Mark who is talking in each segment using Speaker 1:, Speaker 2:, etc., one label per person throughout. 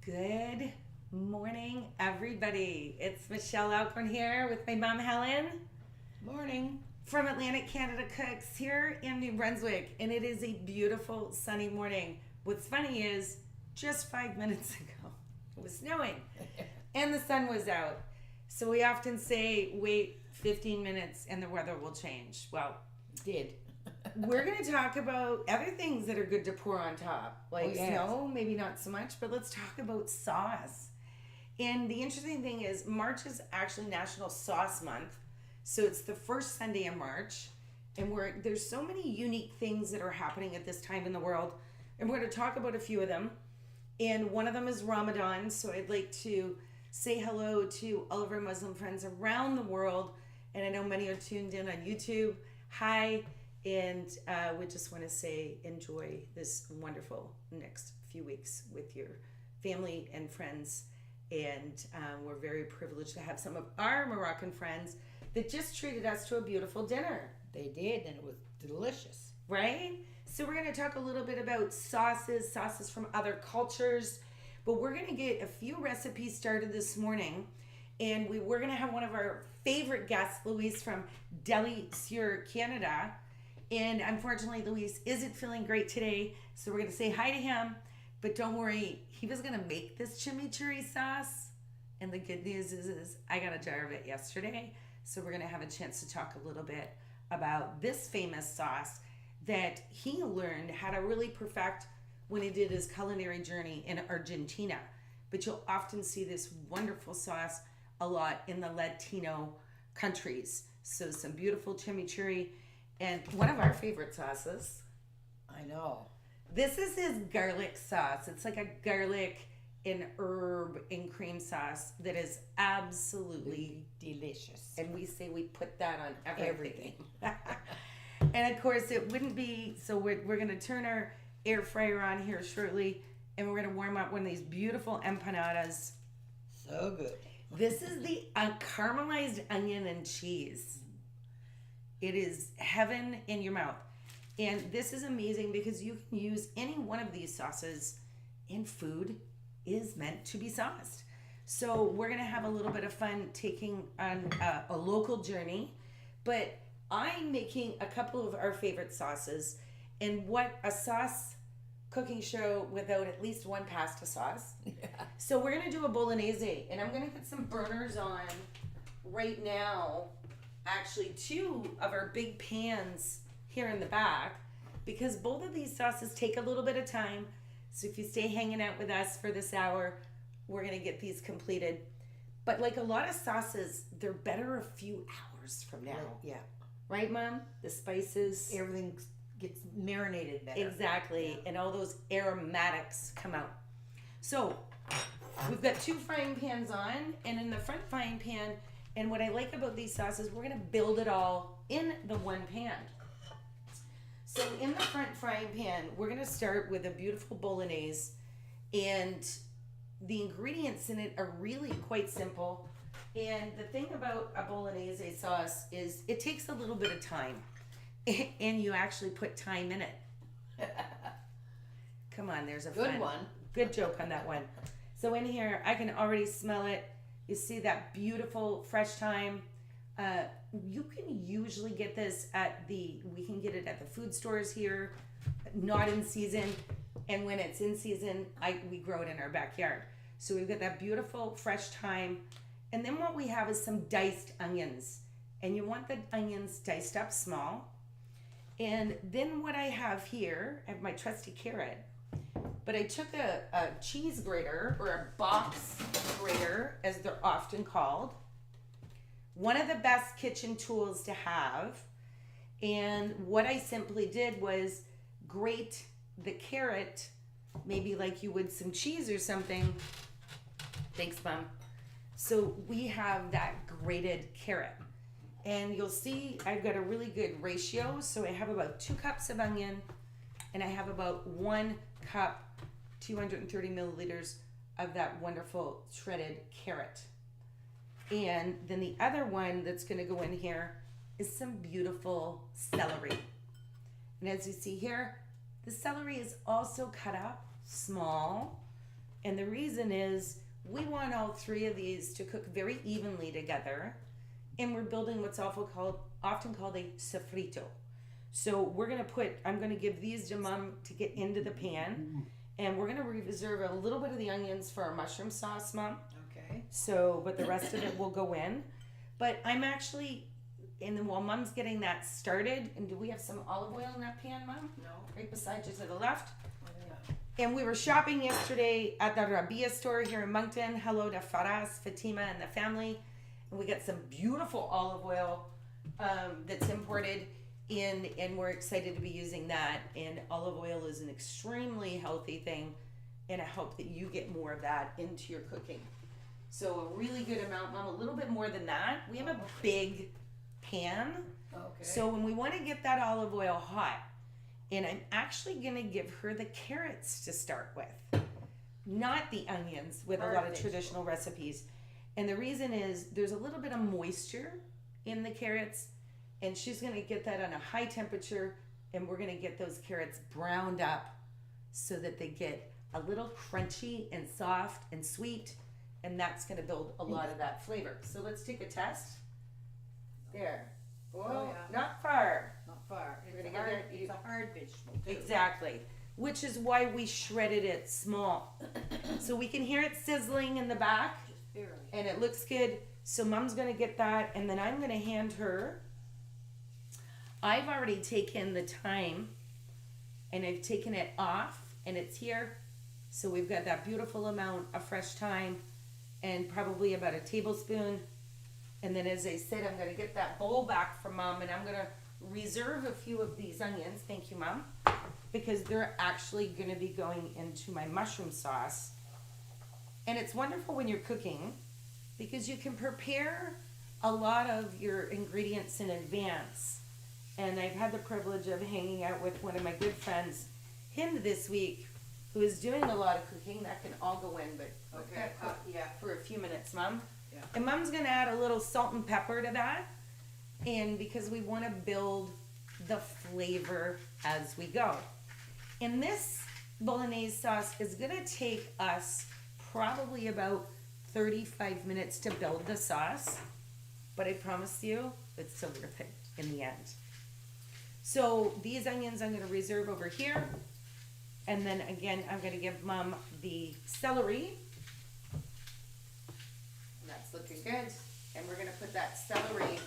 Speaker 1: Good morning, everybody. It's Michelle Alcorn here with my mom, Helen.
Speaker 2: Morning.
Speaker 1: From Atlantic Canada Cooks here in New Brunswick, and it is a beautiful sunny morning. What's funny is just 5 minutes ago it was snowing and the sun was out. So we often say wait 15 minutes and the weather will change. Well,
Speaker 2: it did.
Speaker 1: We're going to talk about other things that are good to pour on top, like snow, maybe not so much, but let's talk about sauce. And the interesting thing is March is actually National Sauce Month. So it's the first Sunday in March, and there's so many unique things that are happening at this time in the world, and we're going to talk about a few of them. And one of them is Ramadan, so I'd like to say hello to all of our Muslim friends around the world, and I know many are tuned in on YouTube. Hi, and we just want to say enjoy this wonderful next few weeks with your family and friends, and we're very privileged to have some of our Moroccan friends that just treated us to a beautiful dinner.
Speaker 2: They did, and it was delicious.
Speaker 1: Right? So we're going to talk a little bit about sauces from other cultures, but we're going to get a few recipes started this morning, and we're going to have one of our favorite guests, Luis from Delisur Canada, and unfortunately Luis isn't feeling great today, so we're going to say hi to him, but don't worry, he was going to make this chimichurri sauce, and the good news is I got a jar of it yesterday. So we're going to have a chance to talk a little bit about this famous sauce that he learned how to really perfect when he did his culinary journey in Argentina. But you'll often see this wonderful sauce a lot in the Latino countries. So some beautiful chimichurri, and one of our favorite sauces.
Speaker 2: I know.
Speaker 1: This is his garlic sauce. It's like a garlic and herb and cream sauce that is absolutely
Speaker 2: delicious.
Speaker 1: And we say we put that on everything. And of course it wouldn't be, so we're going to turn our air fryer on here shortly, and we're going to warm up one of these beautiful empanadas.
Speaker 2: So good.
Speaker 1: This is the caramelized onion and cheese. It is heaven in your mouth. And this is amazing because you can use any one of these sauces in food is meant to be sauced. So we're going to have a little bit of fun taking on a local journey, but I'm making a couple of our favorite sauces. And what a sauce cooking show without at least one pasta sauce. Yeah. So we're going to do a bolognese, and I'm going to get some burners on right now. Actually, two of our big pans here in the back, because both of these sauces take a little bit of time. So if you stay hanging out with us for this hour, we're going to get these completed. But like a lot of sauces, they're better a few hours from now.
Speaker 2: Yeah.
Speaker 1: Right, Mom? The spices.
Speaker 2: Everything gets marinated better.
Speaker 1: Exactly. Yeah. And all those aromatics come out. So we've got two frying pans on, and in the front frying pan, and what I like about these sauces, we're going to build it all in the one pan. So in the front frying pan, we're going to start with a beautiful bolognese, and the ingredients in it are really quite simple. And the thing about a bolognese sauce is it takes a little bit of time, and you actually put time in it. Come on, there's a
Speaker 2: good one.
Speaker 1: Good joke on that one. So in here, I can already smell it. You see that beautiful fresh thyme. You can usually get this we can get it at the food stores here, not in season. And when it's in season, we grow it in our backyard. So we've got that beautiful fresh thyme. And then what we have is some diced onions. And you want the onions diced up small. And then what I have here, I have my trusty carrot. But I took a cheese grater, or a box grater, as they're often called. One of the best kitchen tools to have. And what I simply did was grate the carrot, maybe like you would some cheese or something. Thanks, Mom. So we have that grated carrot. And you'll see I've got a really good ratio. So I have about 2 cups of onion, and I have about 1 cup, 230 milliliters of that wonderful shredded carrot. And then the other one that's going to go in here is some beautiful celery. And as you see here, the celery is also cut up small, And the reason is we want all three of these to cook very evenly together. And we're building what's often called a sofrito. So I'm gonna give these to Mom to get into the pan. And we're gonna reserve a little bit of the onions for our mushroom sauce, Mom.
Speaker 2: Okay.
Speaker 1: So, but the rest of it will go in. But I'm actually, while Mom's getting that started, and do we have some olive oil in that pan, Mom?
Speaker 2: No.
Speaker 1: Right beside you to the left.
Speaker 2: Oh, yeah.
Speaker 1: And we were shopping yesterday at the Rabia store here in Moncton. Hello to Faraz, Fatima, and the family. And we got some beautiful olive oil that's imported in, and we're excited to be using that. And olive oil is an extremely healthy thing, and I hope that you get more of that into your cooking. So a really good amount, Mom, a little bit more than that. We have a big pan.
Speaker 2: Okay.
Speaker 1: So when we want to get that olive oil hot, and I'm actually going to give her the carrots to start with, not the onions with a lot of traditional recipes. And the reason is there's a little bit of moisture in the carrots, and she's going to get that on a high temperature, and we're going to get those carrots browned up so that they get a little crunchy and soft and sweet, and that's going to build a lot of that flavor. So let's take a test. There.
Speaker 2: Oh, yeah.
Speaker 1: Not far.
Speaker 2: Not far.
Speaker 1: We're
Speaker 2: It's,
Speaker 1: gonna
Speaker 2: a
Speaker 1: get
Speaker 2: hard,
Speaker 1: there.
Speaker 2: it's a hard vegetable, too.
Speaker 1: Exactly. Which is why we shredded it small. So we can hear it sizzling in the back,
Speaker 2: Just barely.
Speaker 1: and it looks good. So Mom's going to get that, and then I'm going to hand her. I've already taken the thyme, and I've taken it off, and it's here. So we've got that beautiful amount of fresh thyme, and probably about a tablespoon. And then, as I said, I'm going to get that bowl back from Mom, and I'm going to reserve a few of these onions. Thank you, Mom. Because they're actually going to be going into my mushroom sauce. And it's wonderful when you're cooking because you can prepare a lot of your ingredients in advance. And I've had the privilege of hanging out with one of my good friends, him this week, who is doing a lot of cooking. That can all go in, but
Speaker 2: Okay.
Speaker 1: yeah, for a few minutes, Mom.
Speaker 2: Yeah.
Speaker 1: And Mom's gonna add a little salt and pepper to that, and because we want to build the flavor as we go. And this bolognese sauce is gonna take us probably about 35 minutes to build the sauce, but I promise you, it's so worth it in the end. So these onions I'm gonna reserve over here, and then again, I'm gonna give Mom the celery. That's looking good. And we're gonna put that celery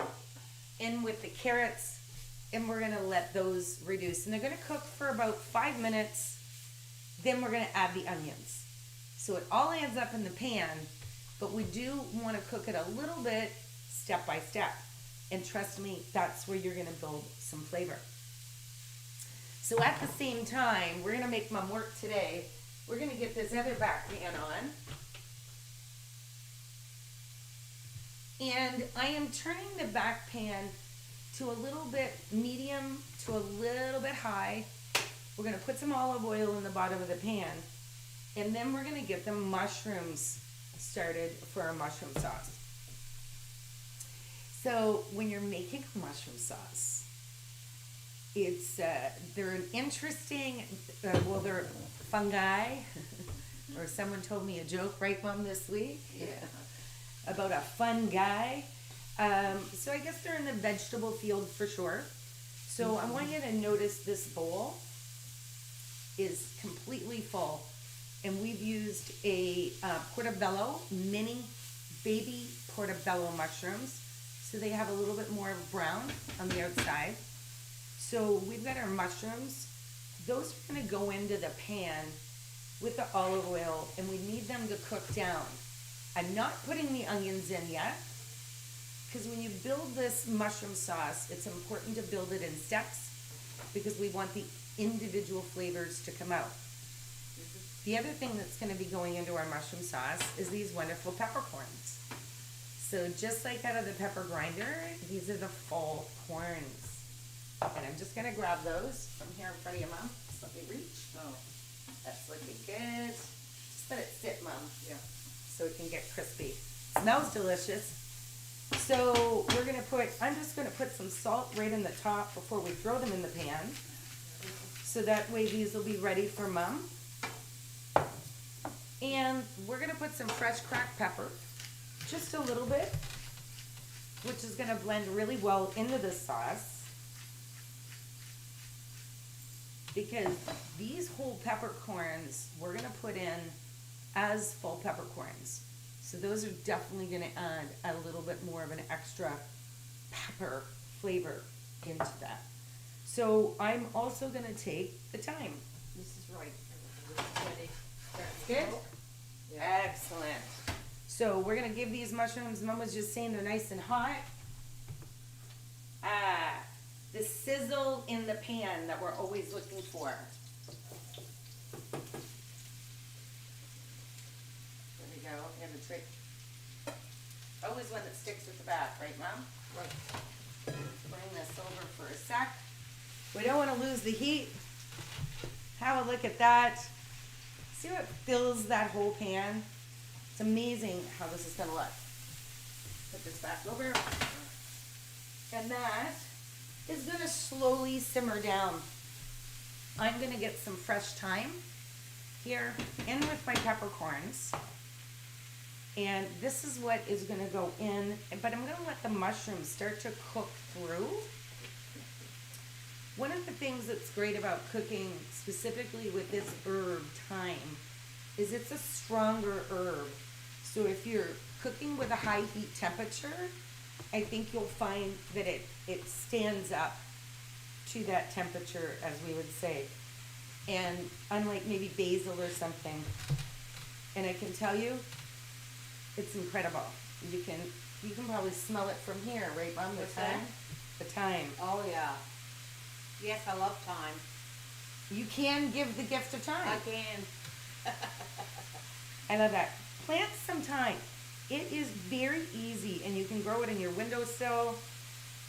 Speaker 1: in with the carrots, and we're gonna let those reduce. And they're gonna cook for about 5 minutes. Then we're gonna add the onions. So it all adds up in the pan, but we do wanna cook it a little bit step by step. And trust me, that's where you're gonna build some flavor. So at the same time, we're gonna make Mom work today. We're gonna get this other back pan on. And I am turning the back pan to a little bit medium to a little bit high. We're gonna put some olive oil in the bottom of the pan. And then we're gonna get the mushrooms started for our mushroom sauce. So when you're making a mushroom sauce, it's, they're an interesting, they're fungi, or someone told me a joke, right, Mom, this week?
Speaker 2: Yeah.
Speaker 1: About a fun guy. So I guess they're in the vegetable field for sure. So I want you to notice this bowl is completely full. And we've used a portobello, mini baby portobello mushrooms. So they have a little bit more brown on the outside. So we've got our mushrooms. Those are gonna go into the pan with the olive oil, and we need them to cook down. I'm not putting the onions in yet, because when you build this mushroom sauce, it's important to build it in steps, because we want the individual flavors to come out. The other thing that's going to be going into our mushroom sauce is these wonderful peppercorns. So just like out of the pepper grinder, these are the full corns. And I'm just going to grab those from here in front of you, Mom. Just let me reach.
Speaker 2: Oh,
Speaker 1: That's looking good. Just let it sit, Mom.
Speaker 2: yeah.
Speaker 1: So it can get crispy. Smells delicious. So we're gonna I'm just gonna put some salt right in the top before we throw them in the pan. So that way these will be ready for Mom. And we're gonna put some fresh cracked pepper, just a little bit, which is gonna blend really well into the sauce. Because these whole peppercorns, we're gonna put in as full peppercorns. So those are definitely gonna add a little bit more of an extra pepper flavor into that. So I'm also gonna take the thyme.
Speaker 2: This is right. This is ready.
Speaker 1: Good?
Speaker 2: Yeah.
Speaker 1: Excellent. So we're gonna give these mushrooms, Mom was just saying they're nice and hot. Ah, the sizzle in the pan that we're always looking for. There we go, and the trick. Always one that sticks with the back, right, Mom?
Speaker 2: Right.
Speaker 1: Bring this over for a sec. We don't want to lose the heat. Have a look at that. See what fills that whole pan? It's amazing how this is going to look. Put this back over. And that is going to slowly simmer down. I'm going to get some fresh thyme here in with my peppercorns. And this is what is going to go in, but I'm going to let the mushrooms start to cook through. One of the things that's great about cooking, specifically with this herb, thyme, is it's a stronger herb. So if you're cooking with a high heat temperature, I think you'll find that it stands up to that temperature, as we would say. And unlike maybe basil or something, and I can tell you, it's incredible. You can probably smell it from here, right, Mom? The
Speaker 2: What's
Speaker 1: thyme? The thyme.
Speaker 2: Oh, yeah. Yes, I love thyme.
Speaker 1: You can give the gift of
Speaker 2: I
Speaker 1: thyme.
Speaker 2: can.
Speaker 1: I love that. Plant some thyme. It is very easy, and you can grow it in your windowsill.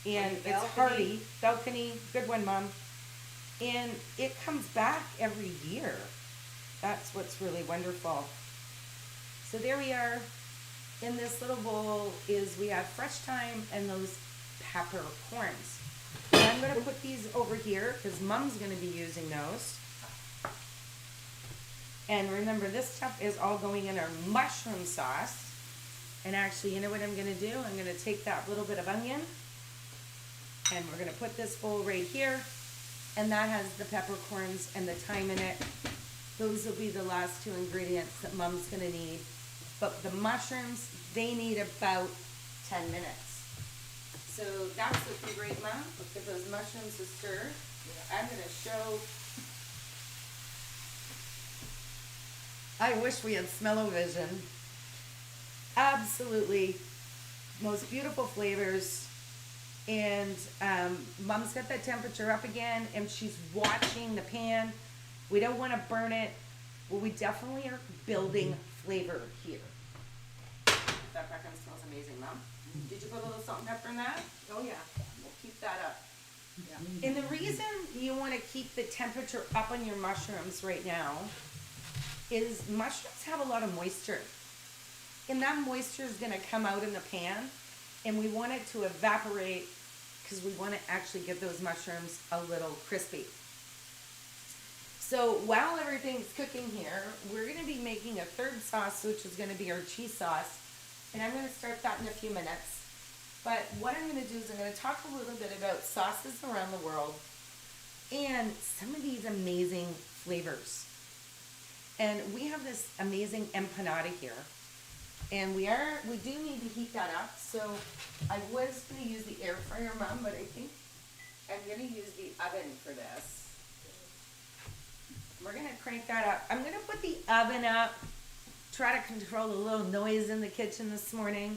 Speaker 1: And
Speaker 2: On your
Speaker 1: it's hardy. Balcony. Good one, Mom. And it comes back every year. That's what's really wonderful. So there we are. In this little bowl we have fresh thyme and those peppercorns. And I'm going to put these over here because Mom's going to be using those. And remember, this stuff is all going in our mushroom sauce. And actually, you know what I'm going to do? I'm going to take that little bit of onion and we're going to put this bowl right here. And that has the peppercorns and the thyme in it. Those will be the last two ingredients that Mom's going to need. But the mushrooms, they need about 10 minutes. So that's looking great, Mom. We'll give those mushrooms a stir. I'm going to show. I wish we had smell-o-vision. Absolutely. Most beautiful flavors. And Mom's got that temperature up again, and she's watching the pan. We don't want to burn it. Well, we definitely are building flavor here. That background smells amazing, Mom. Did you put a little salt and pepper in that?
Speaker 2: Oh, yeah.
Speaker 1: We'll keep that up.
Speaker 2: Yeah.
Speaker 1: And the reason you want to keep the temperature up on your mushrooms right now is mushrooms have a lot of moisture. And that moisture is going to come out in the pan, and we want it to evaporate because we want to actually get those mushrooms a little crispy. So while everything's cooking here, we're going to be making a third sauce, which is going to be our cheese sauce. And I'm going to start that in a few minutes. But what I'm going to do is I'm going to talk a little bit about sauces around the world and some of these amazing flavors. And we have this amazing empanada here. And we do need to heat that up. So I was going to use the air fryer, Mom, but I think I'm going to use the oven for this. We're going to crank that up. I'm going to put the oven up, try to control the little noise in the kitchen this morning.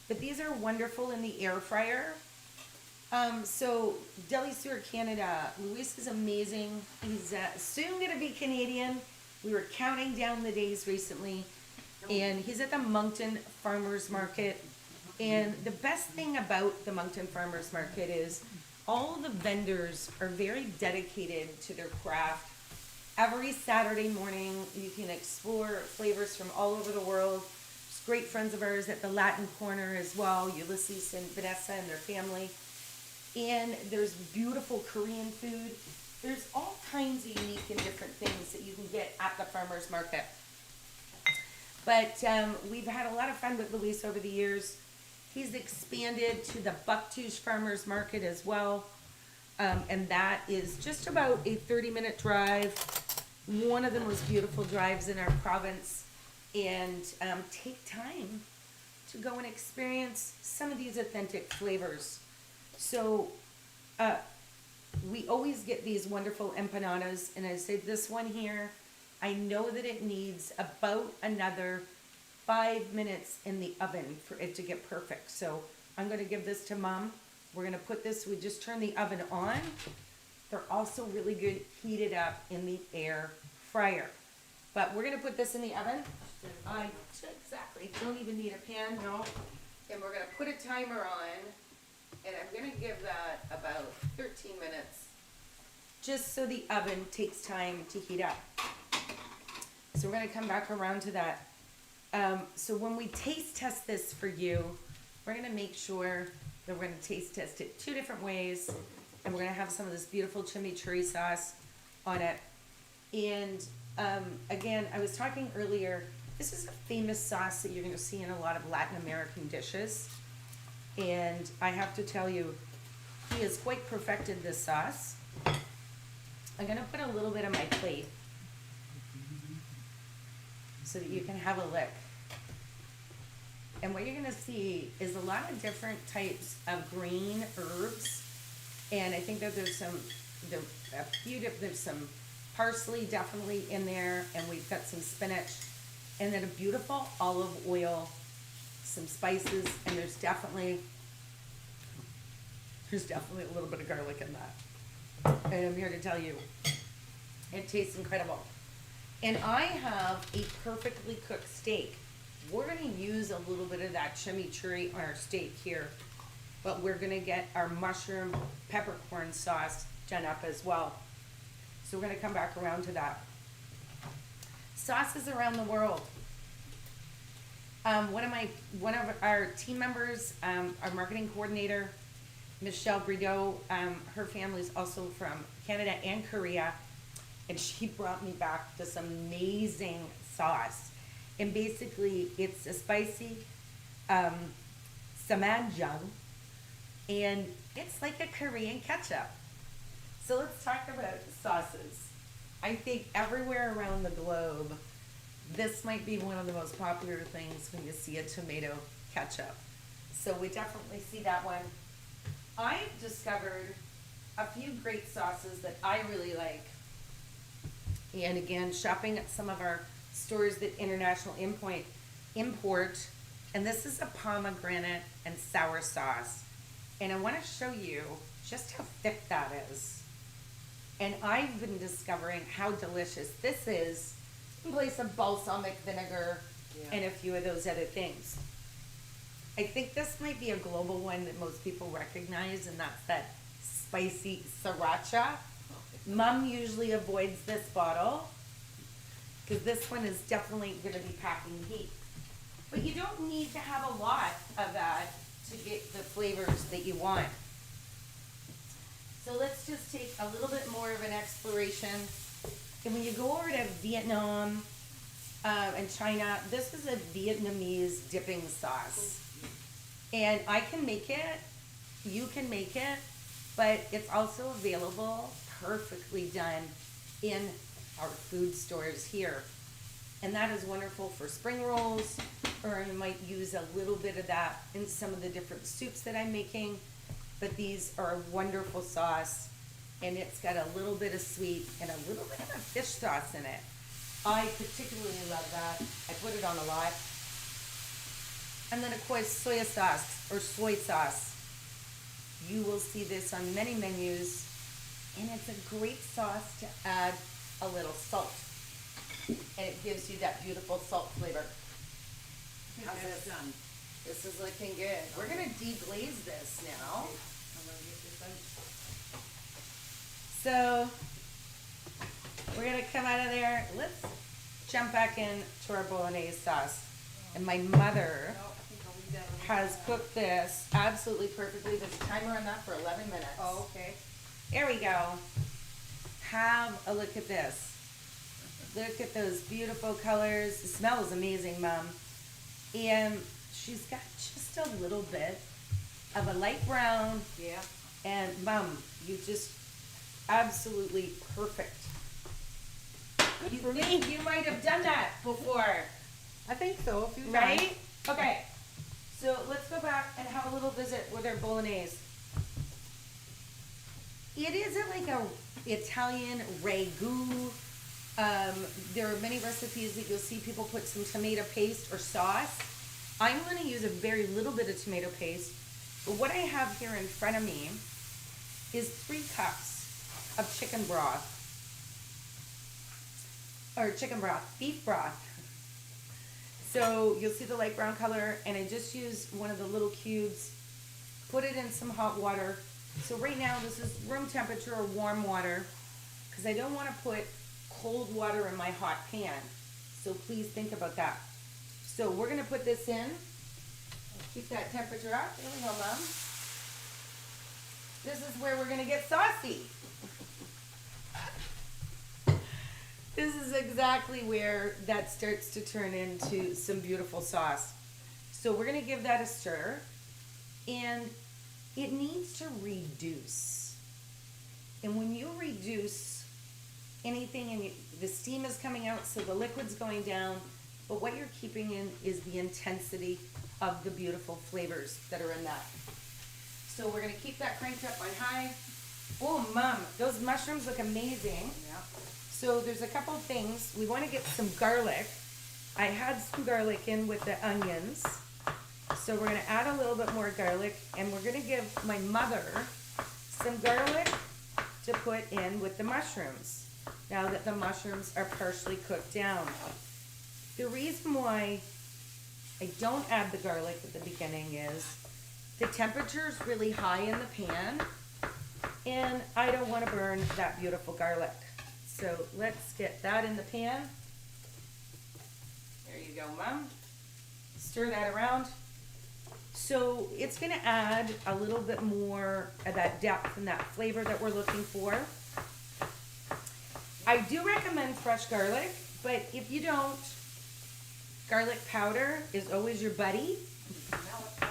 Speaker 1: But these are wonderful in the air fryer. So Delisur Canada, Luis is amazing. He's soon going to be Canadian. We were counting down the days recently. And he's at the Moncton Farmers Market. And the best thing about the Moncton Farmers Market is all the vendors are very dedicated to their craft. Every Saturday morning, you can explore flavors from all over the world. There's great friends of ours at the Latin Corner as well, Ulysses and Vanessa and their family. And there's beautiful Korean food. There's all kinds of unique and different things that you can get at the farmer's market. But we've had a lot of fun with Luis over the years. He's expanded to the Bucktouche Farmers Market as well. And that is just about a 30-minute drive. One of the most beautiful drives in our province. And take time to go and experience some of these authentic flavors. So we always get these wonderful empanadas, and I say this one here, I know that it needs about another 5 minutes in the oven for it to get perfect. So I'm gonna give this to Mom. We're gonna put this, we just turn the oven on. They're also really good heated up in the air fryer. But we're gonna put this in the oven. Exactly, don't even need a pan, no. And we're gonna put a timer on, and I'm gonna give that about 13 minutes, just so the oven takes time to heat up. So we're gonna come back around to that. So when we taste test this for you, we're gonna make sure that we're gonna taste test it 2 different ways, and we're gonna have some of this beautiful chimichurri sauce on it. And again, I was talking earlier, this is a famous sauce that you're gonna see in a lot of Latin American dishes. And I have to tell you, he has quite perfected this sauce. I'm gonna put a little bit on my plate so that you can have a lick. And what you're gonna see is a lot of different types of green herbs. And I think that there's some parsley definitely in there, and we've got some spinach, and then a beautiful olive oil, some spices, and there's definitely a little bit of garlic in that. And I'm here to tell you, it tastes incredible. And I have a perfectly cooked steak. We're gonna use a little bit of that chimichurri on our steak here, but we're gonna get our mushroom peppercorn sauce done up as well. So we're gonna come back around to that. Sauces around the world. One of our team members, our marketing coordinator, Michelle Alcorn, her family's also from Canada and Korea, and she brought me back this amazing sauce. And basically, it's a spicy samajang, and it's like a Korean ketchup. So let's talk about sauces. I think everywhere around the globe, this might be one of the most popular things when you see a tomato ketchup. So we definitely see that one. I've discovered a few great sauces that I really like. And again, shopping at some of our stores that international import, and this is a pomegranate and sour sauce. And I want to show you just how thick that is. And I've been discovering how delicious this is in place of balsamic vinegar and a few of those other things. I think this might be a global one that most people recognize, and that's that spicy sriracha. Mom usually avoids this bottle because this one is definitely going to be packing heat. But you don't need to have a lot of that to get the flavors that you want. So let's just take a little bit more of an exploration. And when you go over to Vietnam and China, this is a Vietnamese dipping sauce. And I can make it, you can make it, but it's also available perfectly done in our food stores here. And that is wonderful for spring rolls, or you might use a little bit of that in some of the different soups that I'm making. But these are a wonderful sauce, and it's got a little bit of sweet and a little bit of a fish sauce in it. I particularly love that. I put it on a lot. And then of course, soy sauce or soy sauce. You will see this on many menus, and it's a great sauce to add a little salt. And it gives you that beautiful salt flavor. How's this done? This is looking good. We're gonna deglaze this now.
Speaker 2: I'm gonna get this out.
Speaker 1: So we're gonna come out of there. Let's jump back in to our bolognese sauce. And my mother
Speaker 2: No, I think I'll leave that alone.
Speaker 1: has cooked this absolutely perfectly. There's a timer on that for 11 minutes.
Speaker 2: Oh, okay.
Speaker 1: There we go. Have a look at this. Look at those beautiful colors. It smells amazing, Mom. And she's got just a little bit of a light brown.
Speaker 2: Yeah.
Speaker 1: And Mom, you just absolutely perfect. You think you might have done that before,
Speaker 2: I think so, a few times.
Speaker 1: right? Okay. So let's go back and have a little visit with our bolognese. It isn't like a Italian ragu. There are many recipes that you'll see people put some tomato paste or sauce. I'm going to use a very little bit of tomato paste, but what I have here in front of me is 3 cups of chicken broth, or beef broth. So you'll see the light brown color, and I just used one of the little cubes, put it in some hot water. So right now this is room temperature or warm water, because I don't want to put cold water in my hot pan. So please think about that. So we're going to put this in. Keep that temperature up. There we go, Mom. This is where we're going to get saucy. This is exactly where that starts to turn into some beautiful sauce. So we're going to give that a stir, and it needs to reduce. And when you reduce anything and the steam is coming out, so the liquid's going down, but what you're keeping in is the intensity of the beautiful flavors that are in that. So we're going to keep that cranked up on high. Oh, Mom, those mushrooms look amazing.
Speaker 2: Yeah.
Speaker 1: So there's a couple things. We want to get some garlic. I had some garlic in with the onions. So we're going to add a little bit more garlic, and we're going to give my mother some garlic to put in with the mushrooms, now that the mushrooms are partially cooked down. The reason why I don't add the garlic at the beginning is the temperature is really high in the pan, and I don't want to burn that beautiful garlic. So let's get that in the pan. There you go, Mom. Stir that around. So it's going to add a little bit more of that depth and that flavor that we're looking for. I do recommend fresh garlic, but if you don't, garlic powder is always your buddy.
Speaker 2: Smell it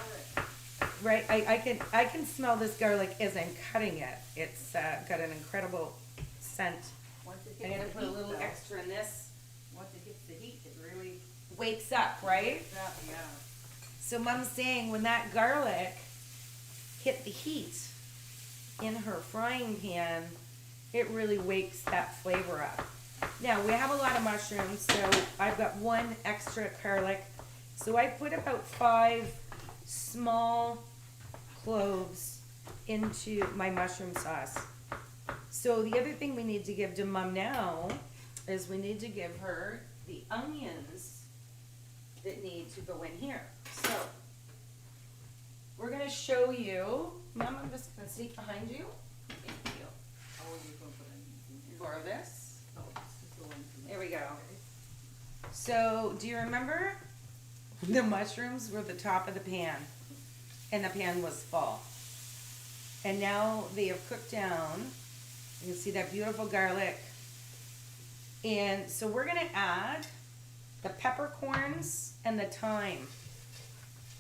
Speaker 2: already.
Speaker 1: Right? I can smell this garlic as I'm cutting it. It's got an incredible scent.
Speaker 2: Once it
Speaker 1: I'm
Speaker 2: hits
Speaker 1: going to
Speaker 2: the
Speaker 1: put a
Speaker 2: heat,
Speaker 1: little
Speaker 2: though,
Speaker 1: extra in this.
Speaker 2: once it hits the heat, it really,
Speaker 1: Wakes up, right?
Speaker 2: yeah.
Speaker 1: So Mom's saying when that garlic hit the heat in her frying pan, it really wakes that flavor up. Now we have a lot of mushrooms, so I've got 1 extra garlic. So I put about 5 small cloves into my mushroom sauce. So the other thing we need to give to Mom now is we need to give her the onions that need to go in here. So we're going to show you. Mom, I'm just going to sneak behind you. Thank you.
Speaker 2: Oh, you're gonna put onions in here.
Speaker 1: For this.
Speaker 2: Oh, this is the one from
Speaker 1: There we go. So do you remember the mushrooms were the top of the pan, and the pan was full, and now they have cooked down. You can see that beautiful garlic, and so we're going to add the peppercorns and the thyme.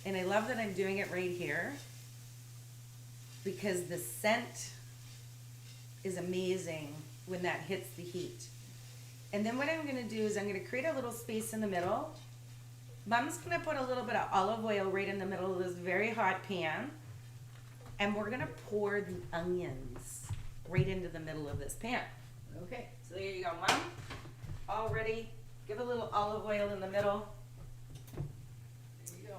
Speaker 1: And I love that I'm doing it right here because the scent is amazing when that hits the heat. And then what I'm going to do is I'm going to create a little space in the middle. Mom's going to put a little bit of olive oil right in the middle of this very hot pan. And we're going to pour the onions right into the middle of this pan.
Speaker 2: Okay.
Speaker 1: So there you go, Mom. All ready. Give a little olive oil in the middle.
Speaker 2: There you go.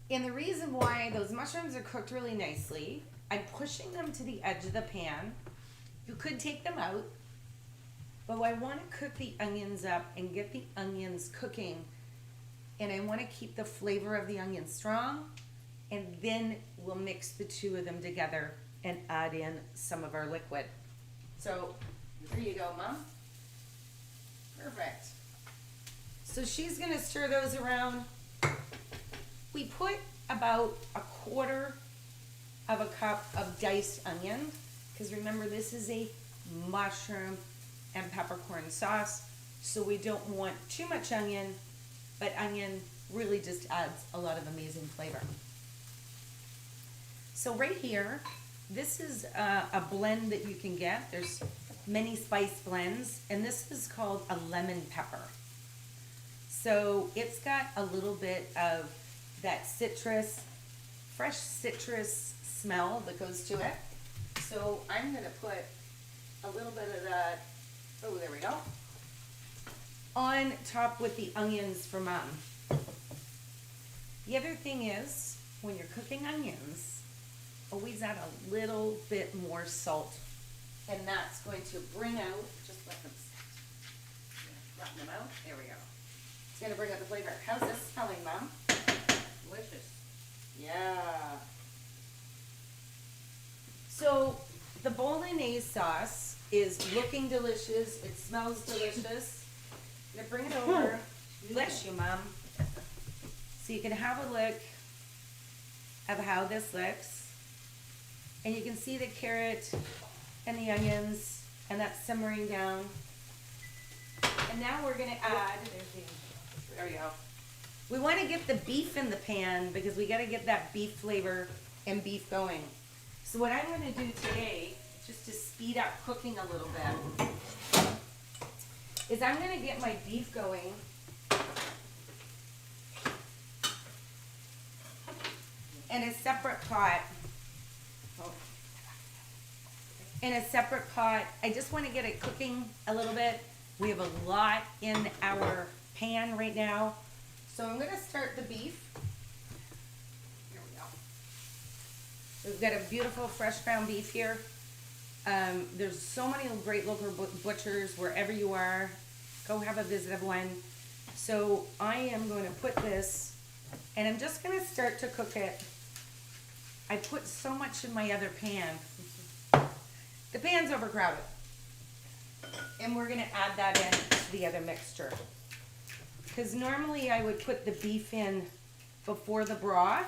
Speaker 1: And the reason why those mushrooms are cooked really nicely, I'm pushing them to the edge of the pan. You could take them out, but I want to cook the onions up and get the onions cooking. And I want to keep the flavor of the onions strong, and then we'll mix the 2 of them together and add in some of our liquid. So there you go, Mom. Perfect. So she's going to stir those around. We put about 1/4 of a cup of diced onion, because remember this is a mushroom and peppercorn sauce. So we don't want too much onion, but onion really just adds a lot of amazing flavor. So right here, this is a blend that you can get. There's many spice blends, and this is called a lemon pepper. So it's got a little bit of that citrus, fresh citrus smell that goes to it. So I'm gonna put a little bit of that, oh, there we go, on top with the onions for Mom. The other thing is, when you're cooking onions, always add a little bit more salt. And that's going to bring out, just let them sit. Flatten them out, there we go. It's gonna bring out the flavor. How's this smelling, Mom?
Speaker 2: Delicious.
Speaker 1: Yeah. So the bolognese sauce is looking delicious. It smells delicious. I'm gonna bring it over. Bless you, Mom. So you can have a look of how this looks. And you can see the carrot and the onions, and that's simmering down. And now we're gonna add, there we go. We wanna get the beef in the pan because we gotta get that beef flavor and beef going. So what I'm gonna do today, just to speed up cooking a little bit, is I'm gonna get my beef going. In a separate pot. In a separate pot. I just want to get it cooking a little bit. We have a lot in our pan right now. So I'm going to start the beef. Here we go. We've got a beautiful fresh ground beef here. There's so many great local butchers wherever you are. Go have a visit of one. So I am going to put this, and I'm just going to start to cook it. I put so much in my other pan. The pan's overcrowded. And we're gonna add that in to the other mixture. Because normally I would put the beef in before the broth.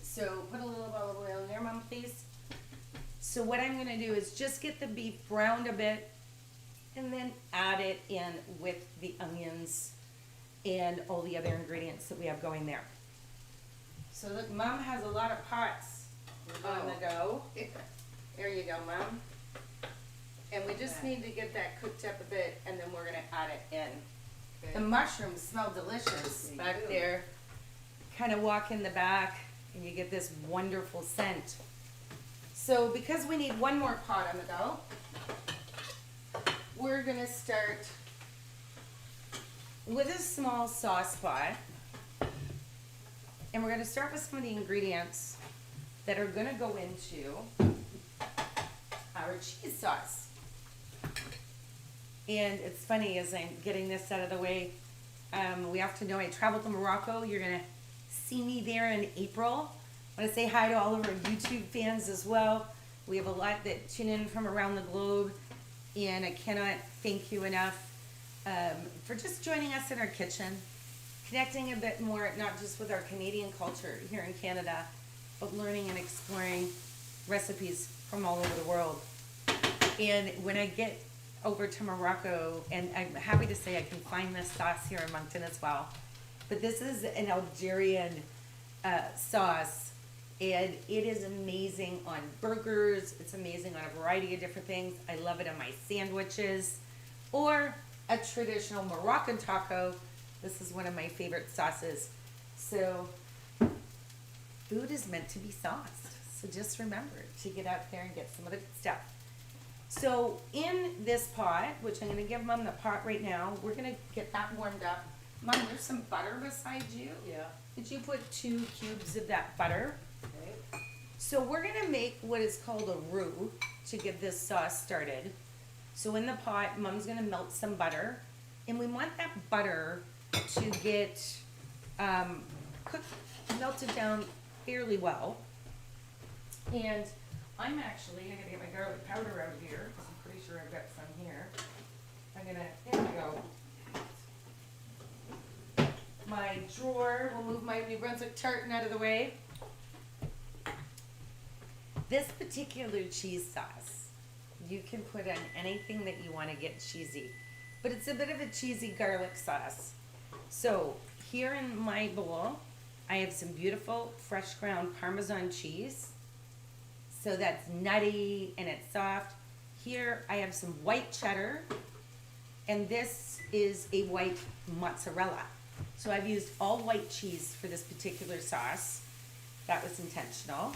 Speaker 1: So put a little olive oil in there, Mom, please. So what I'm gonna do is just get the beef browned a bit and then add it in with the onions and all the other ingredients that we have going there. So look, Mom has a lot of pots on the go. There you go, Mom. And we just need to get that cooked up a bit, and then we're gonna add it in.
Speaker 2: Okay.
Speaker 1: The mushrooms smell delicious
Speaker 2: They
Speaker 1: back
Speaker 2: do.
Speaker 1: there. Kind of walk in the back, and you get this wonderful scent. So because we need one more pot on the go, we're gonna start with a small sauce pot. And we're gonna start with some of the ingredients that are gonna go into our cheese sauce. And it's funny, as I'm getting this out of the way, we have to know I traveled to Morocco. You're gonna see me there in April. I wanna say hi to all of our YouTube fans as well. We have a lot that tune in from around the globe, and I cannot thank you enough for just joining us in our kitchen, connecting a bit more, not just with our Canadian culture here in Canada, but learning and exploring recipes from all over the world. And when I get over to Morocco, and I'm happy to say I can find this sauce here in Moncton as well, but this is an Algerian sauce, and it is amazing on burgers. It's amazing on a variety of different things. I love it on my sandwiches, or a traditional Moroccan taco. This is one of my favorite sauces. So food is meant to be sauced. So just remember to get out there and get some of the good stuff. So in this pot, which I'm gonna give Mom the pot right now, we're gonna get that warmed up. Mom, there's some butter beside you.
Speaker 2: Yeah.
Speaker 1: Did you put 2 cubes of that butter?
Speaker 2: Okay.
Speaker 1: So we're gonna make what is called a roux to get this sauce started. So in the pot, Mom's gonna melt some butter, and we want that butter to get cooked, melted down fairly well. And I'm gonna get my garlic powder out here, because I'm pretty sure I've got some here. There we go. My drawer, we'll move my New Brunswick tartan out of the way. This particular cheese sauce, you can put on anything that you want to get cheesy. But it's a bit of a cheesy garlic sauce. So here in my bowl, I have some beautiful fresh ground Parmesan cheese. So that's nutty and it's soft. Here I have some white cheddar, and this is a white mozzarella. So I've used all white cheese for this particular sauce. That was intentional.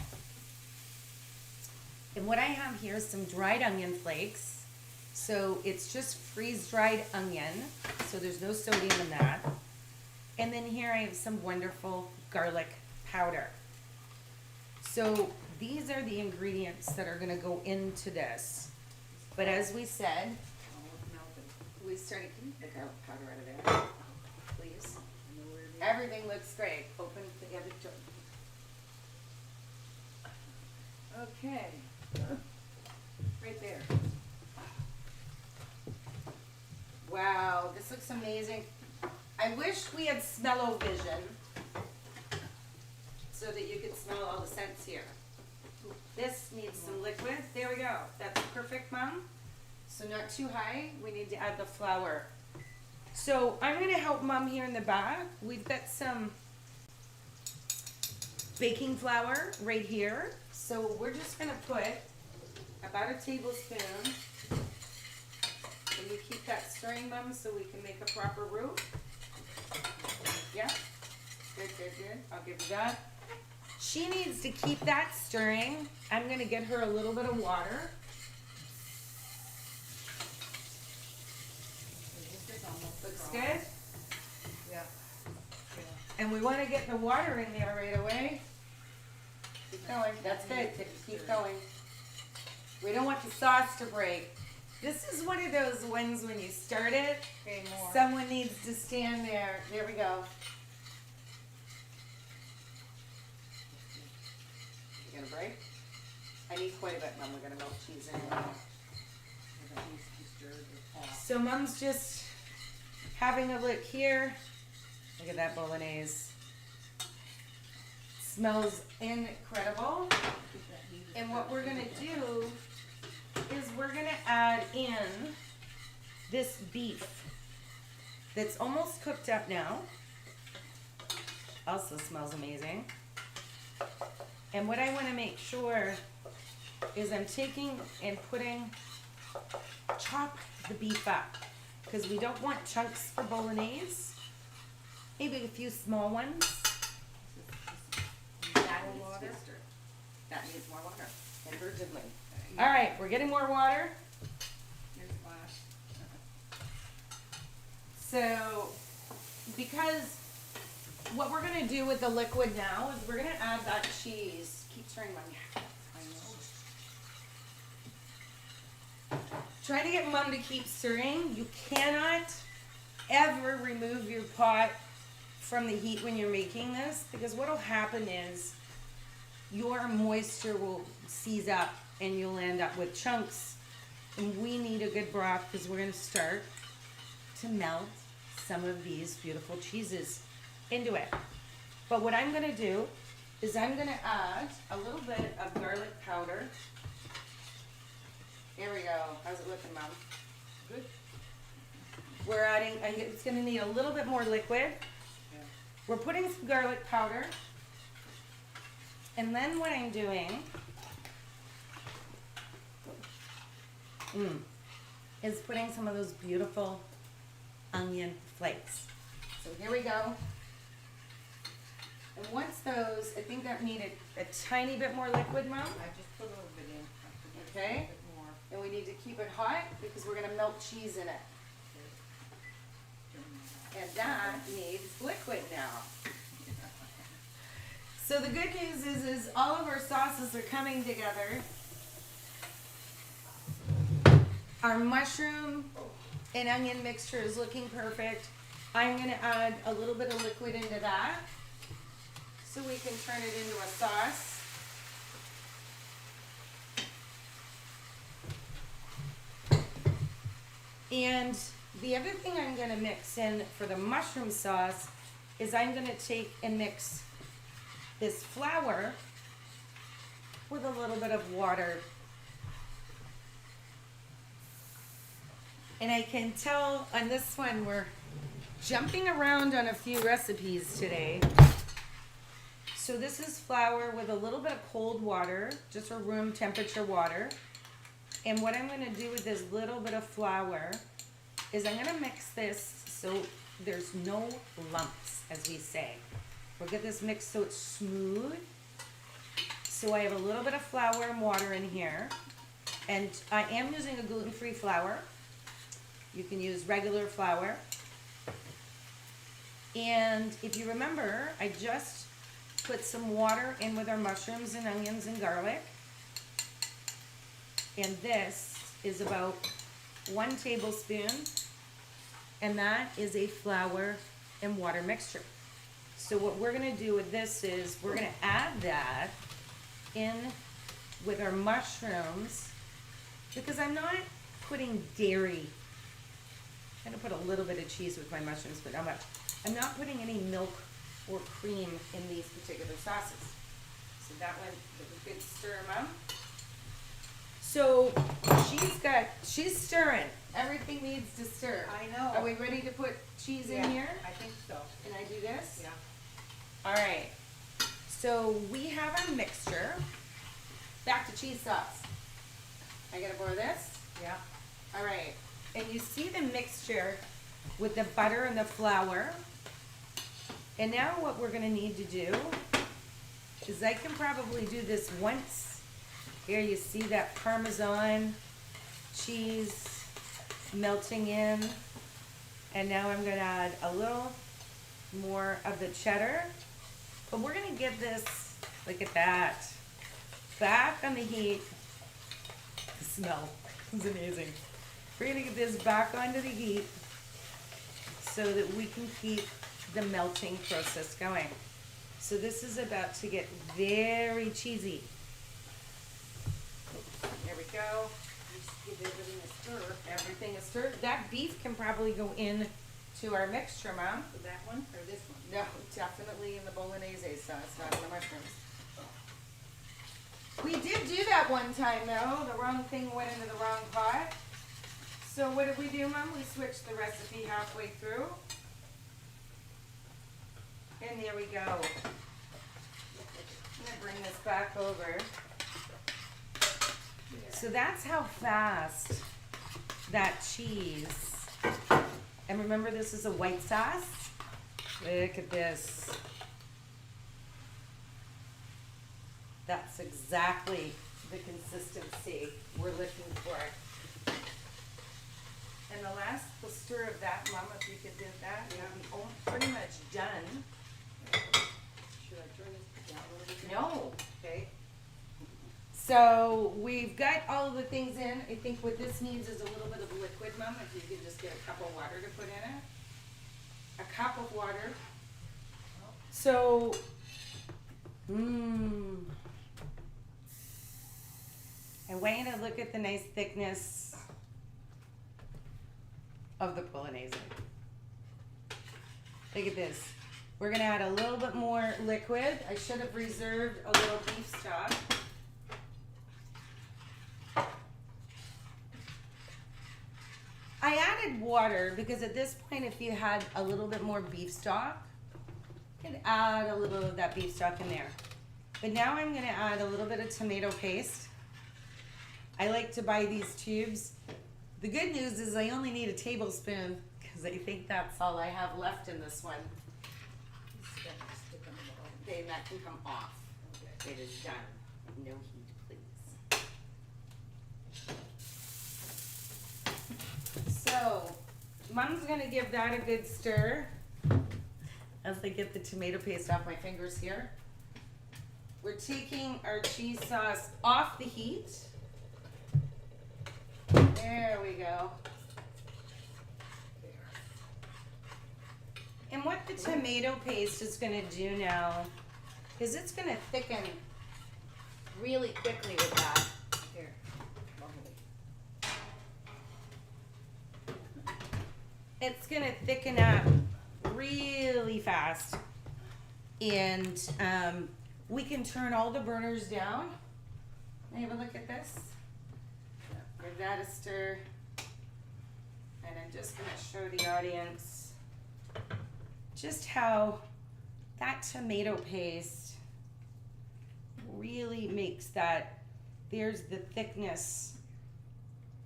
Speaker 1: And what I have here is some dried onion flakes. So it's just freeze-dried onion, so there's no sodium in that. And then here I have some wonderful garlic powder. So these are the ingredients that are gonna go into this. But as we said, we started, can you get the garlic powder out of there, please? Everything looks great. Open the other door. Okay. Right there. Wow, this looks amazing. I wish we had smell-o-vision so that you could smell all the scents here. This needs some liquid. There we go. That's perfect, Mom. So not too high. We need to add the flour. So I'm going to help Mom here in the back. We've got some baking flour right here. So we're just going to put about a tablespoon. Can you keep that stirring, Mom, so we can make a proper roux? Yeah? Good, good, good. I'll give you that. She needs to keep that stirring. I'm going to get her a little bit of water. Looks good?
Speaker 2: Yeah.
Speaker 1: And we want to get the water in there right away. Keep going. That's good. Keep going. We don't want the sauce to break. This is one of those ones when you start it,
Speaker 2: Okay, more.
Speaker 1: someone needs to stand there. There we go. You gonna break? I need quite a bit, Mom. We're gonna melt cheese in. So Mom's just having a look here. Look at that bolognese. Smells incredible. And what we're gonna do is we're gonna add in this beef that's almost cooked up now. Also smells amazing. And what I wanna make sure is I'm taking and chop the beef up, because we don't want chunks for bolognese. Maybe a few small ones.
Speaker 2: That needs more water.
Speaker 1: And urgently. All right, we're getting more water.
Speaker 2: Here's a glass.
Speaker 1: So, because what we're gonna do with the liquid now is we're gonna add that cheese. Keep stirring, Mom.
Speaker 2: I know.
Speaker 1: Try to get Mom to keep stirring. You cannot ever remove your pot from the heat when you're making this, because what will happen is your moisture will seize up and you'll end up with chunks. And we need a good broth because we're going to start to melt some of these beautiful cheeses into it. But what I'm going to do is I'm going to add a little bit of garlic powder. Here we go. How's it looking, Mom?
Speaker 2: Good.
Speaker 1: We're adding, it's going to need a little bit more liquid.
Speaker 2: Yeah.
Speaker 1: We're putting some garlic powder. And then what I'm doing is putting some of those beautiful onion flakes. So here we go. And once those, I think that needed a tiny bit more liquid, Mom.
Speaker 2: I just put a little bit in.
Speaker 1: Okay.
Speaker 2: A bit more.
Speaker 1: And we need to keep it hot because we're going to melt cheese in it. And that needs liquid now. So the good news is all of our sauces are coming together. Our mushroom and onion mixture is looking perfect. I'm going to add a little bit of liquid into that so we can turn it into a sauce. And the other thing I'm going to mix in for the mushroom sauce is I'm going to take and mix this flour with a little bit of water. And I can tell on this one we're jumping around on a few recipes today. So this is flour with a little bit of cold water, just a room temperature water. And what I'm gonna do with this little bit of flour is I'm gonna mix this so there's no lumps, as we say. We'll get this mixed so it's smooth. So I have a little bit of flour and water in here. And I am using a gluten-free flour. You can use regular flour. And if you remember, I just put some water in with our mushrooms and onions and garlic. And this is about 1 tablespoon. And that is a flour and water mixture. So what we're gonna do with this is we're gonna add that in with our mushrooms, because I'm not putting dairy. I'm gonna put a little bit of cheese with my mushrooms, but not much. I'm not putting any milk or cream in these particular sauces. So that one, a good stir, Mom. So she's stirring. Everything needs to stir.
Speaker 2: I know.
Speaker 1: Are we ready to put cheese in here?
Speaker 2: I think so.
Speaker 1: Can I do this?
Speaker 2: Yeah.
Speaker 1: All right. So we have our mixture. Back to cheese sauce. I gotta pour this.
Speaker 2: Yeah.
Speaker 1: All right. And you see the mixture with the butter and the flour. And now what we're gonna need to do is I can probably do this once. Here you see that Parmesan cheese melting in. And now I'm gonna add a little more of the cheddar. But we're gonna get this, look at that, back on the heat. The smell is amazing. We're gonna get this back onto the heat so that we can keep the melting process going. So this is about to get very cheesy. There we go.
Speaker 2: Just give everything a stir.
Speaker 1: Everything is stirred. That beef can probably go in to our mixture, Mom.
Speaker 2: So that one or this one?
Speaker 1: No, definitely in the bolognese sauce, not in the mushrooms. We did do that one time though. The wrong thing went into the wrong pot. So what did we do, Mom? We switched the recipe halfway through. And there we go. I'm gonna bring this back over. So that's how fast that cheese, and remember this is a white sauce. Look at this. That's exactly the consistency we're looking for. And the last stir of that, Mom, if you could do that, we'll be pretty much done.
Speaker 2: Should I turn this down a little bit?
Speaker 1: No. Okay. So we've got all of the things in. I think what this needs is a little bit of liquid, Mom. If you could just get a cup of water to put in it. A cup of water. So, and want you to look at the nice thickness of the bolognese. Look at this. We're gonna add a little bit more liquid. I should have reserved a little beef stock. I added water because at this point, if you had a little bit more beef stock, you could add a little of that beef stock in there. But now I'm gonna add a little bit of tomato paste. I like to buy these tubes. The good news is I only need a tablespoon because I think that's all I have left in this one.
Speaker 2: Stick on the bottom.
Speaker 1: Then that can come off.
Speaker 2: Okay.
Speaker 1: It is done. No heat, please. So, Mom's gonna give that a good stir as I get the tomato paste off my fingers here. We're taking our cheese sauce off the heat. There we go.
Speaker 2: There.
Speaker 1: And what the tomato paste is gonna do now is it's gonna thicken really quickly with that.
Speaker 2: Here. Lovely.
Speaker 1: It's gonna thicken up really fast, and we can turn all the burners down. Have a look at this. Give that a stir. And I'm just going to show the audience just how that tomato paste really makes that, there's the thickness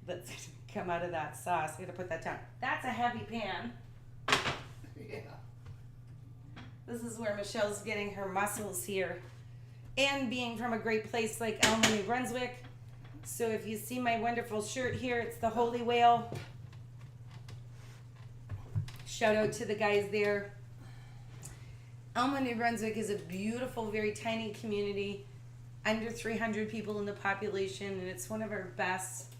Speaker 1: that's going to come out of that sauce. I'm going to put that down. That's a heavy pan.
Speaker 3: Yeah.
Speaker 1: This is where Michelle's getting her muscles here. And being from a great place like Elma, New Brunswick. So if you see my wonderful shirt here, it's the Holy Whale. Shout out to the guys there. Elma, New Brunswick is a beautiful, very tiny community. Under 300 people in the population. And it's one of our best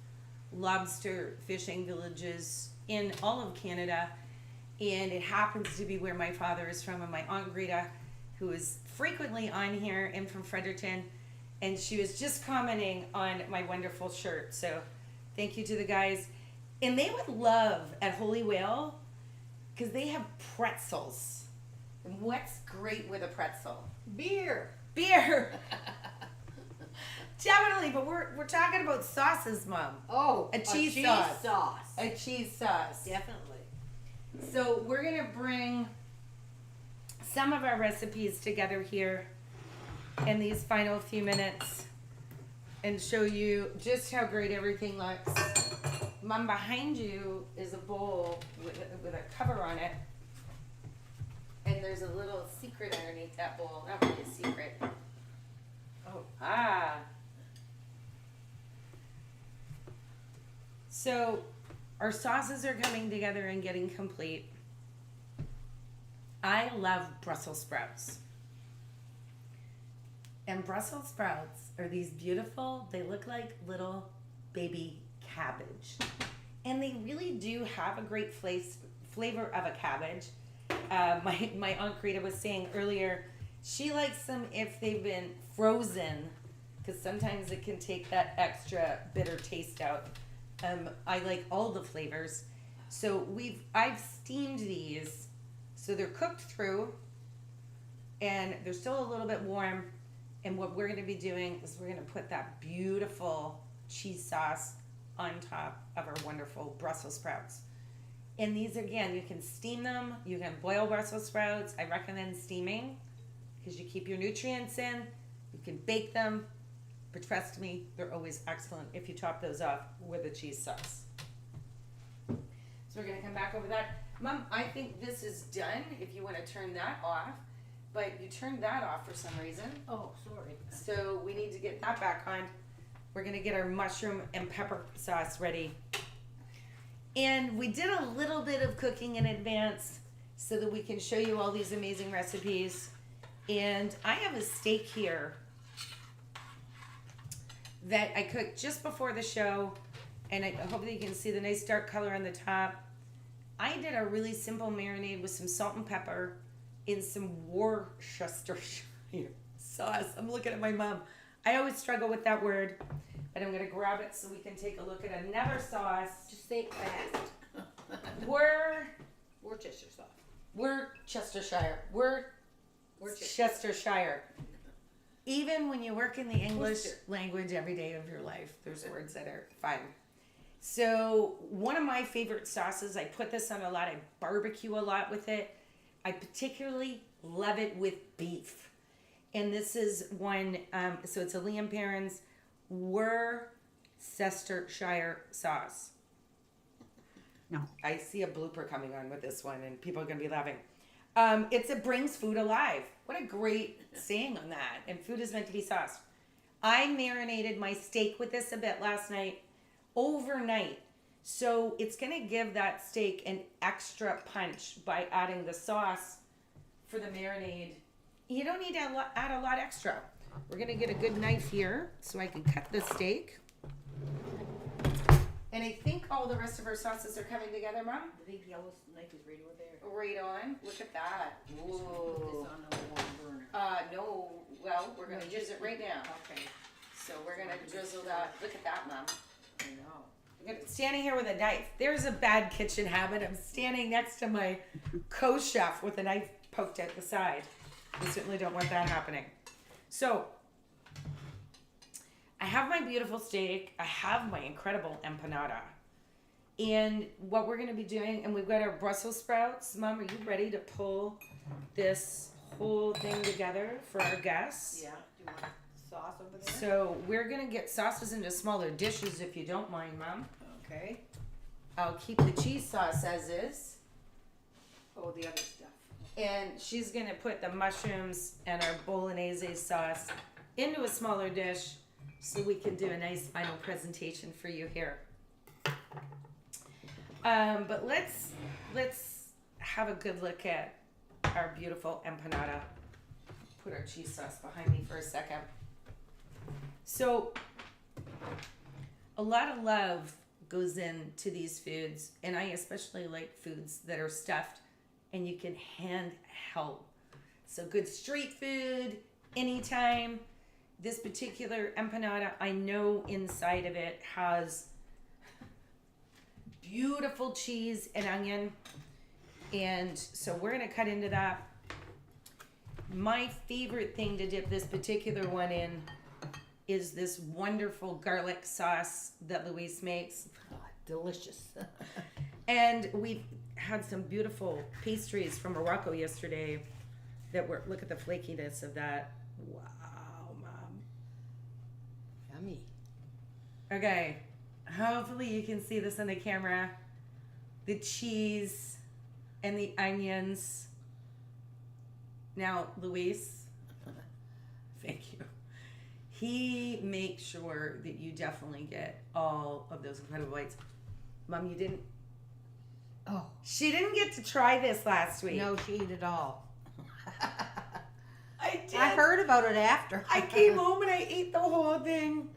Speaker 1: lobster fishing villages in all of Canada. And it happens to be where my father is from, and my Aunt Greta, who is frequently on here and from Fredericton, and she was just commenting on my wonderful shirt. So thank you to the guys. And they would love at Holy Whale, because they have pretzels. And what's great with a pretzel?
Speaker 2: Beer.
Speaker 1: Beer. Definitely, but we're talking about sauces, Mom.
Speaker 2: Oh,
Speaker 1: A cheese sauce.
Speaker 2: sauce.
Speaker 1: A cheese sauce.
Speaker 2: Definitely.
Speaker 1: So we're gonna bring some of our recipes together here in these final few minutes and show you just how great everything looks. Mom, behind you is a bowl with a cover on it, and there's a little secret underneath that bowl. Not really a secret. Oh, So our sauces are coming together and getting complete. I love Brussels sprouts. And Brussels sprouts are these beautiful, they look like little baby cabbage. And they really do have a great flavor of a cabbage. My Aunt Greta was saying earlier, she likes them if they've been frozen, because sometimes it can take that extra bitter taste out. I like all the flavors. So I've steamed these, so they're cooked through, and they're still a little bit warm. And what we're going to be doing is we're going to put that beautiful cheese sauce on top of our wonderful Brussels sprouts. And these, again, you can steam them. You can boil Brussels sprouts. I recommend steaming because you keep your nutrients in. You can bake them. But trust me, they're always excellent if you top those off with a cheese sauce. So we're going to come back over that. Mom, I think this is done if you want to turn that off. But you turned that off for some reason.
Speaker 2: Oh, sorry.
Speaker 1: So we need to get that back on. We're going to get our mushroom and pepper sauce ready. And we did a little bit of cooking in advance so that we can show you all these amazing recipes. And I have a steak here that I cooked just before the show, and I hope that you can see the nice dark color on the top. I did a really simple marinade with some salt and pepper in some Worcestershire sauce. I'm looking at my mom. I always struggle with that word, but I'm going to grab it so we can take a look at another sauce.
Speaker 2: Just say it fast. Worcestershire sauce.
Speaker 1: Worcestershire.
Speaker 2: Worcestershire.
Speaker 1: Worcestershire. Even when you work in the English
Speaker 2: Worcester.
Speaker 1: language every day of your life, there's words that are fun. So one of my favorite sauces, I put this on a lot, I barbecue a lot with it. I particularly love it with beef. And this is one, so it's a Liam Perrin's Worcestershire sauce.
Speaker 2: No.
Speaker 1: I see a blooper coming on with this one, and people are going to be laughing. It brings food alive. What a great saying on that. And food is meant to be sauced. I marinated my steak with this a bit last night, overnight. So it's going to give that steak an extra punch by adding the sauce for the marinade. You don't need to add a lot extra. We're going to get a good knife here so I can cut the steak. And I think all the rest of our sauces are coming together, Mom.
Speaker 2: The big yellow knife is right over there.
Speaker 1: Right on. Look at that.
Speaker 2: Just put this on a warm burner.
Speaker 1: No. Well, we're going to use it right now.
Speaker 2: Okay.
Speaker 1: So we're going to drizzle that. Look at that, Mom.
Speaker 2: I know.
Speaker 1: Standing here with a knife. There's a bad kitchen habit. I'm standing next to my co-chef with a knife poked at the side. We certainly don't want that happening. So, I have my beautiful steak. I have my incredible empanada. And what we're going to be doing, and we've got our Brussels sprouts. Mom, are you ready to pull this whole thing together for our guests?
Speaker 2: Yeah, do you want sauce over there?
Speaker 1: So we're going to get sauces into smaller dishes if you don't mind, Mom.
Speaker 2: Okay.
Speaker 1: I'll keep the cheese sauce as is.
Speaker 2: Oh, the other stuff.
Speaker 1: And she's going to put the mushrooms and our bolognese sauce into a smaller dish so we can do a nice final presentation for you here. But let's have a good look at our beautiful empanada. Put our cheese sauce behind me for a second. So a lot of love goes into these foods, and I especially like foods that are stuffed and you can handheld. So good street food anytime. This particular empanada, I know inside of it has beautiful cheese and onion, and so we're gonna cut into that. My favorite thing to dip this particular one in is this wonderful garlic sauce that Louise makes.
Speaker 2: Oh, delicious.
Speaker 1: And we had some beautiful pastries from Morocco yesterday that were, look at the flakiness of that. Wow, Mom.
Speaker 2: Yummy.
Speaker 1: Okay, hopefully you can see this on the camera. The cheese and the onions. Now, Luis, thank you. He makes sure that you definitely get all of those incredible bites. Mom, you didn't.
Speaker 2: Oh.
Speaker 1: She didn't get to try this last week.
Speaker 2: No, she ate it all.
Speaker 1: I did.
Speaker 2: I heard about it after.
Speaker 1: I came home and I ate the whole thing.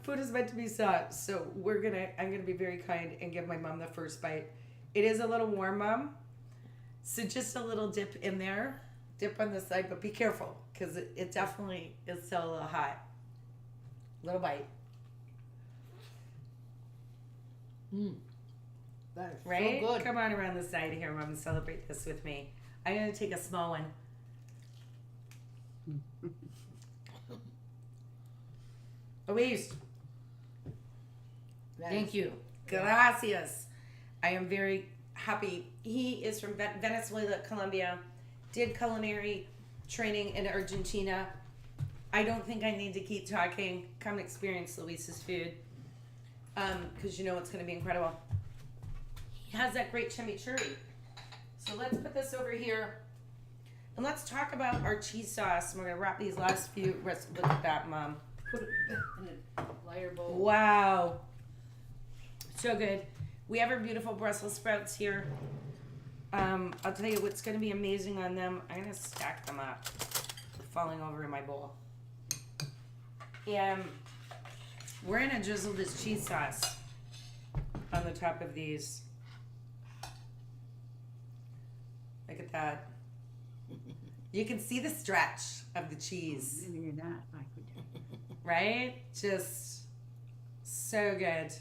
Speaker 1: Food is meant to be sought, so I'm gonna be very kind and give my mom the first bite. It is a little warm, Mom, so just a little dip in there. Dip on the side, but be careful because it definitely is still a little hot. Little bite.
Speaker 2: That is
Speaker 1: Right?
Speaker 2: so good.
Speaker 1: Come on around the side here, Mom, and celebrate this with me. I'm gonna take a small one. Luis, thank you. Gracias. I am very happy. He is from Venezuela, Colombia. Did culinary training in Argentina. I don't think I need to keep talking. Come and experience Luis's food. Because you know it's going to be incredible. He has that great chimichurri. So let's put this over here. And let's talk about our cheese sauce. We're going to wrap these last few. Look at that, Mom.
Speaker 2: Put it in a lighter bowl.
Speaker 1: Wow. So good. We have our beautiful Brussels sprouts here. I'll tell you what's going to be amazing on them. I'm going to stack them up. They're falling over in my bowl. And we're going to drizzle this cheese sauce on the top of these. Look at that. You can see the stretch of the cheese.
Speaker 2: You're not.
Speaker 1: Right? Just so good.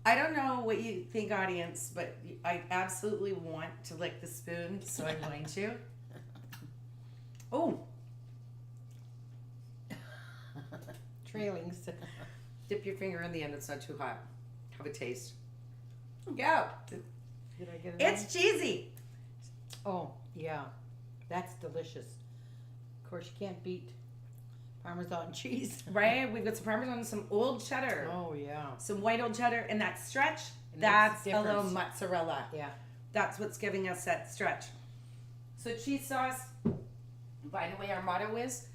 Speaker 1: I don't know what you think, audience, but I absolutely want to lick the spoon, so I'm going to. Oh.
Speaker 2: Trailings.
Speaker 1: Dip your finger in the end. It's not too hot. Have a taste. Go.
Speaker 2: Did I get it?
Speaker 1: It's cheesy.
Speaker 2: Oh, yeah. That's delicious. Of course, you can't beat Parmesan cheese.
Speaker 1: Right? We've got some Parmesan and some old cheddar.
Speaker 2: Oh, yeah.
Speaker 1: Some white old cheddar. And that stretch,
Speaker 2: It
Speaker 1: that's
Speaker 2: makes
Speaker 1: a
Speaker 2: a
Speaker 1: little
Speaker 2: difference.
Speaker 1: mozzarella.
Speaker 2: Yeah.
Speaker 1: That's what's giving us that stretch. So cheese sauce, by the way, our motto is,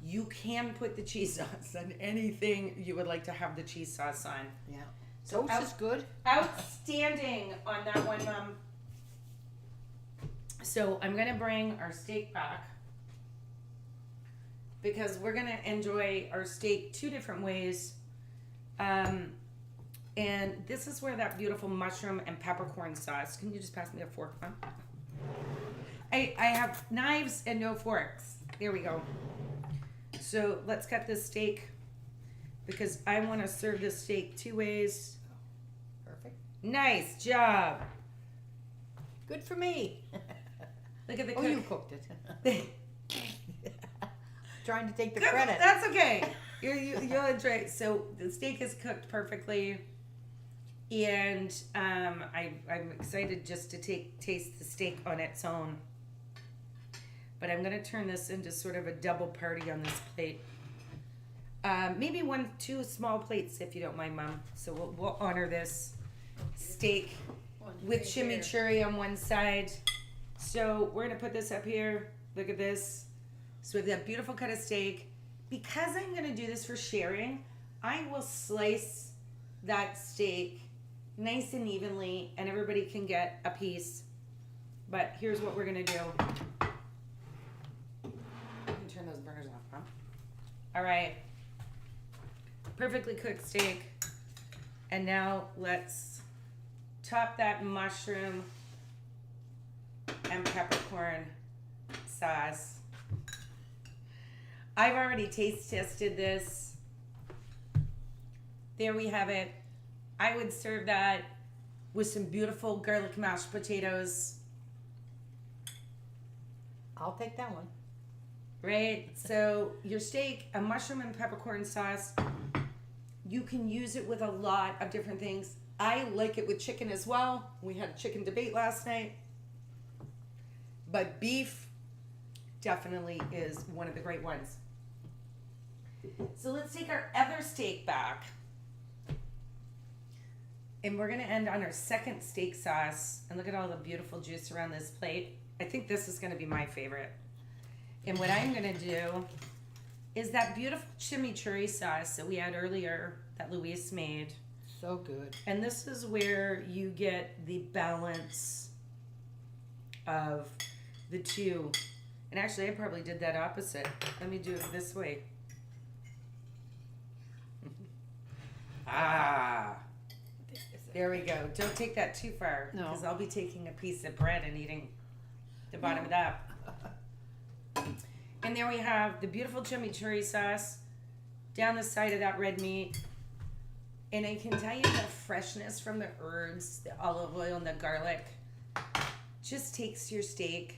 Speaker 1: you can put the cheese sauce on anything you would like to have the cheese sauce on.
Speaker 2: Yeah.
Speaker 1: So
Speaker 2: Toast is good.
Speaker 1: Outstanding on that one, Mom. So I'm going to bring our steak back because we're going to enjoy our steak two different ways. And this is where that beautiful mushroom and peppercorn sauce. Can you just pass me a fork, Mom? I have knives and no forks. There we go. So let's cut this steak because I want to serve this steak two ways.
Speaker 2: Perfect.
Speaker 1: Nice job.
Speaker 2: Good for me.
Speaker 1: Look at the
Speaker 2: Oh,
Speaker 1: cook.
Speaker 2: you cooked it. Trying to take the
Speaker 1: Good-
Speaker 2: credit.
Speaker 1: That's okay. You'll enjoy it. So the steak is cooked perfectly, and I'm excited just to taste the steak on its own. But I'm gonna turn this into sort of a double party on this plate. Maybe 2 small plates if you don't mind, Mom. So we'll honor this steak with chimichurri on one side. So we're gonna put this up here. Look at this. So we have that beautiful cut of steak. Because I'm gonna do this for sharing, I will slice that steak nice and evenly, and everybody can get a piece. But here's what we're gonna do. You can turn those burners off, huh? All right. Perfectly cooked steak. And now let's top that mushroom and peppercorn sauce. I've already taste tested this. There we have it. I would serve that with some beautiful garlic mashed potatoes.
Speaker 2: I'll take that one.
Speaker 1: Right? So your steak, a mushroom and peppercorn sauce, you can use it with a lot of different things. I like it with chicken as well. We had a chicken debate last night. But beef definitely is one of the great ones. So let's take our other steak back. And we're going to end on our second steak sauce. And look at all the beautiful juice around this plate. I think this is going to be my favorite. And what I'm going to do is that beautiful chimichurri sauce that we had earlier that Luis made.
Speaker 2: So good.
Speaker 1: And this is where you get the balance of the two. And actually, I probably did that opposite. Let me do it this way. Ah. There we go. Don't take that too far.
Speaker 2: No.
Speaker 1: Because I'll be taking a piece of bread and eating the bottom of that. And there we have the beautiful chimichurri sauce down the side of that red meat. And I can tell you the freshness from the herbs, the olive oil, and the garlic just takes your steak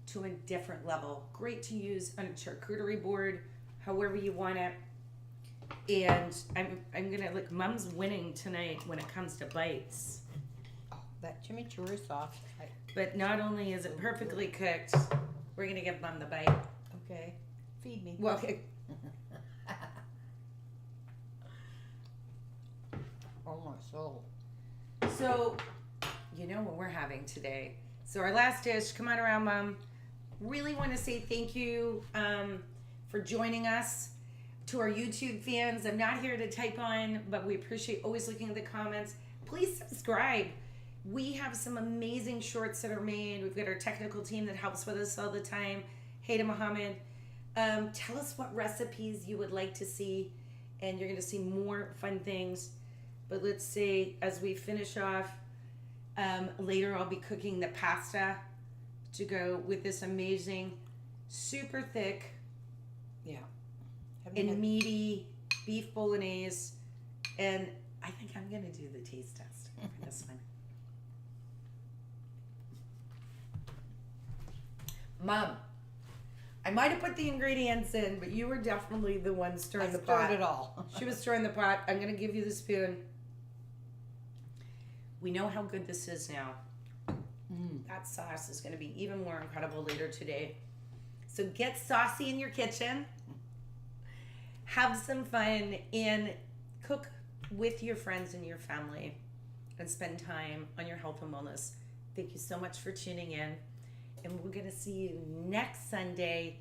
Speaker 1: to a different level. Great to use on a charcuterie board, however you want it. And I'm gonna look. Mom's winning tonight when it comes to bites.
Speaker 2: Oh, that chimichurri sauce.
Speaker 1: But not only is it perfectly cooked, we're gonna give Mom the bite.
Speaker 2: Okay, feed me.
Speaker 1: Well, okay.
Speaker 2: Oh my soul.
Speaker 1: So, you know what we're having today. So our last dish, come on around, Mom. Really want to say thank you for joining us. To our YouTube fans, I'm not here to type on, but we appreciate always looking at the comments. Please subscribe. We have some amazing shorts that are made. We've got our technical team that helps with us all the time. Hayda Mohammed. Tell us what recipes you would like to see, and you're going to see more fun things. But let's say as we finish off, later I'll be cooking the pasta to go with this amazing, super thick, and meaty beef bolognese. And I think I'm going to do the taste test for this one. Mom, I might have put the ingredients in, but you were definitely the one stirring the pot.
Speaker 2: I stirred it all.
Speaker 1: She was stirring the pot. I'm going to give you the spoon. We know how good this is now. That sauce is going to be even more incredible later today. So get saucy in your kitchen. Have some fun and cook with your friends and your family and spend time on your health and wellness. Thank you so much for tuning in. And we're going to see you next Sunday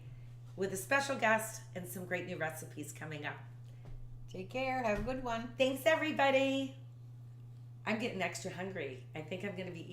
Speaker 1: with a special guest and some great new recipes coming up.
Speaker 2: Take care. Have a good one.
Speaker 1: Thanks, everybody. I'm getting extra hungry. I think I'm going to be eating